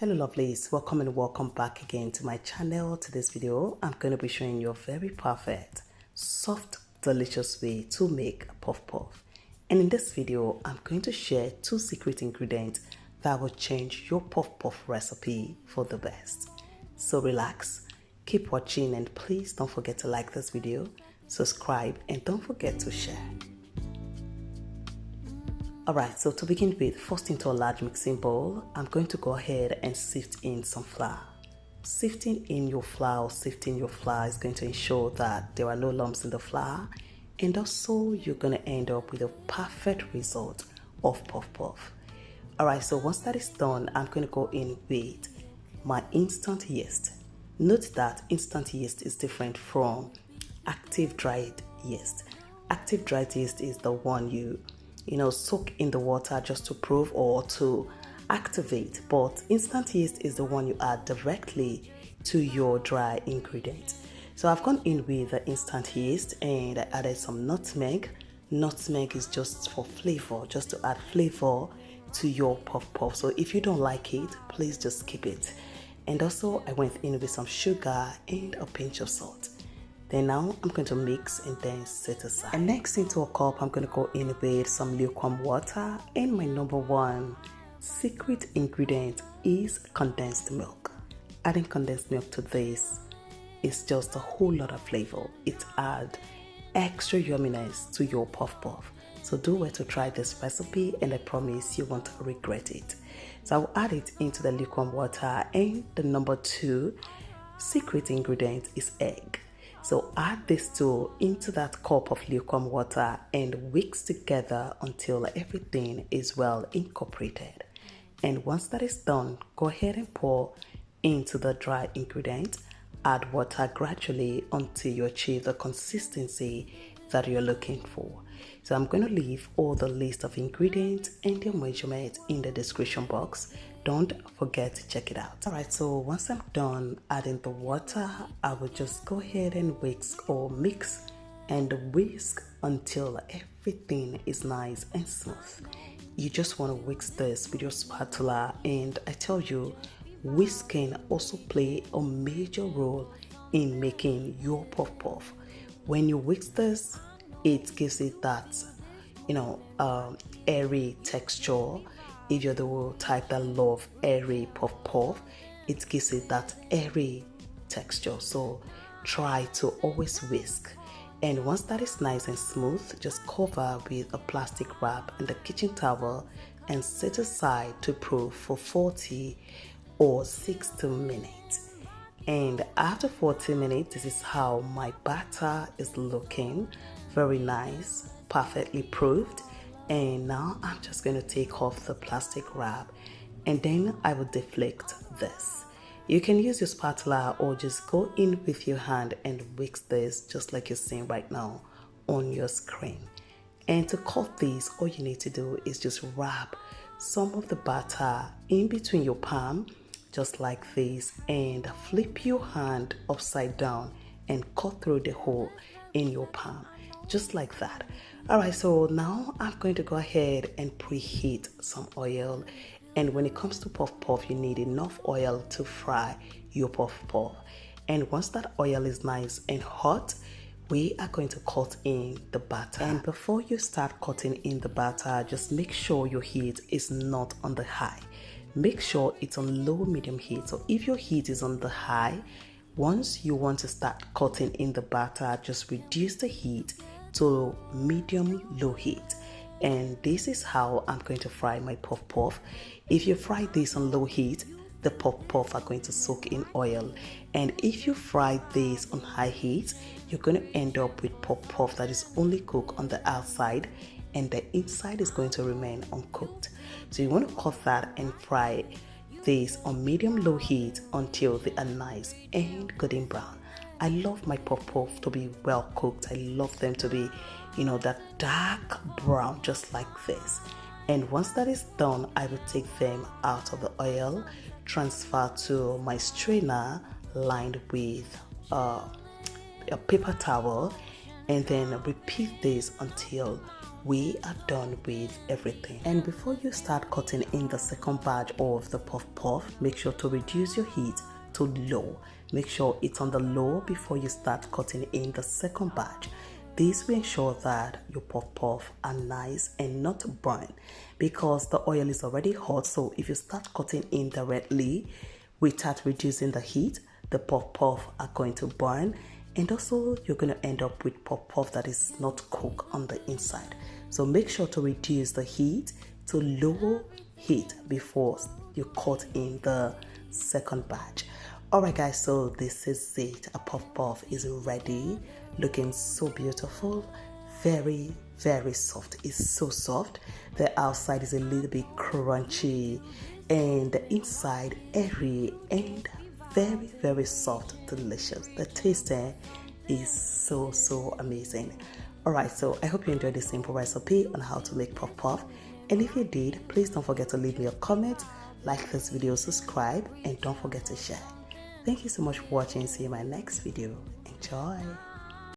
Hello lovelies, welcome and welcome back again to my channel. To this video, I'm going to be showing you a very perfect, soft, delicious way to make a puff puff. And in this video, I'm going to share 2 secret ingredients that will change your puff puff recipe for the best. So relax, keep watching, and please don't forget to like this video, subscribe, and don't forget to share. Alright, so to begin with, first into a large mixing bowl, I'm going to go ahead and sift in some flour. Sifting your flour is going to ensure that there are no lumps in the flour, and also you're going to end up with a perfect result of puff puff. Alright, so once that is done, I'm going to go in with my instant yeast. Note that instant yeast is different from active dried yeast. Active dried yeast is the one you soak in the water just to prove or to activate, but instant yeast is the one you add directly to your dry ingredients. So I've gone in with the instant yeast and I added some nutmeg. Nutmeg is just for flavor, just to add flavor to your puff puff. So if you don't like it, please just skip it. And also I went in with some sugar and a pinch of salt. Then now I'm going to mix and then set aside. And next into a cup, I'm going to go in with some lukewarm water. And my number 1 secret ingredient is condensed milk. Adding condensed milk to this is just a whole lot of flavor. It adds extra yumminess to your puff puff. So do well to try this recipe and I promise you won't regret it. So I'll add it into the lukewarm water, and the number 2 secret ingredient is egg. So add this two into that cup of lukewarm water and whisk together until everything is well incorporated. And once that is done, go ahead and pour into the dry ingredient. Add water gradually until you achieve the consistency that you're looking for. So I'm going to leave all the list of ingredients and their measurements in the description box. Don't forget to check it out. Alright, so once I'm done adding the water, I will just go ahead and whisk or mix and whisk until everything is nice and smooth. You just want to whisk this with your spatula, and I tell you, whisking also play a major role in making your puff puff. When you whisk this, it gives it that airy texture. If you're the type that love airy puff puff, it gives it that airy texture. So try to always whisk. And once that is nice and smooth, just cover with a plastic wrap and a kitchen towel and set aside to proof for 40 or 60 minutes. And after 40 minutes, this is how my batter is looking. Very nice, perfectly proofed. And now I'm just going to take off the plastic wrap and then I will deflect this. You can use your spatula or just go in with your hand and whisk this just like you're seeing right now on your screen. And to cut these, all you need to do is just wrap some of the batter in between your palm just like this and flip your hand upside down and cut through the hole in your palm just like that. Alright, so now I'm going to go ahead and preheat some oil. And when it comes to puff puff, you need enough oil to fry your puff puff. And once that oil is nice and hot, we are going to cut in the batter. And before you start cutting in the batter, just make sure your heat is not on the high. Make sure it's on low medium heat. So if your heat is on the high, once you want to start cutting in the batter, just reduce the heat to medium low heat. And this is how I'm going to fry my puff puff. If you fry this on low heat, the puff puff are going to soak in oil. And if you fry this on high heat, you're going to end up with puff puff that is only cooked on the outside and the inside is going to remain uncooked. So you want to cut that and fry this on medium low heat until they are nice and golden brown. I love my puff puff to be well cooked. I love them to be, that dark brown, just like this. And once that is done, I will take them out of the oil, transfer to my strainer lined with a paper towel, and then repeat this until we are done with everything. And before you start cutting in the second batch of the puff puff, make sure to reduce your heat to low. Make sure it's on the low before you start cutting in the second batch. This will ensure that your puff puff are nice and not burnt, because the oil is already hot. So if you start cutting in directly without reducing the heat, the puff puff are going to burn, and also you're going to end up with puff puff that is not cooked on the inside. So make sure to reduce the heat to low heat before you cut in the second batch. Alright guys, so this is it. A puff puff is ready, looking so beautiful, very soft. It's so soft. The outside is a little bit crunchy and the inside airy and very soft, delicious. The taste is so amazing. Alright, so I hope you enjoyed this simple recipe on how to make puff puff, and if you did, please don't forget to leave me a comment, like this video, subscribe, and don't forget to share. Thank you so much for watching. See you in my next video. Enjoy.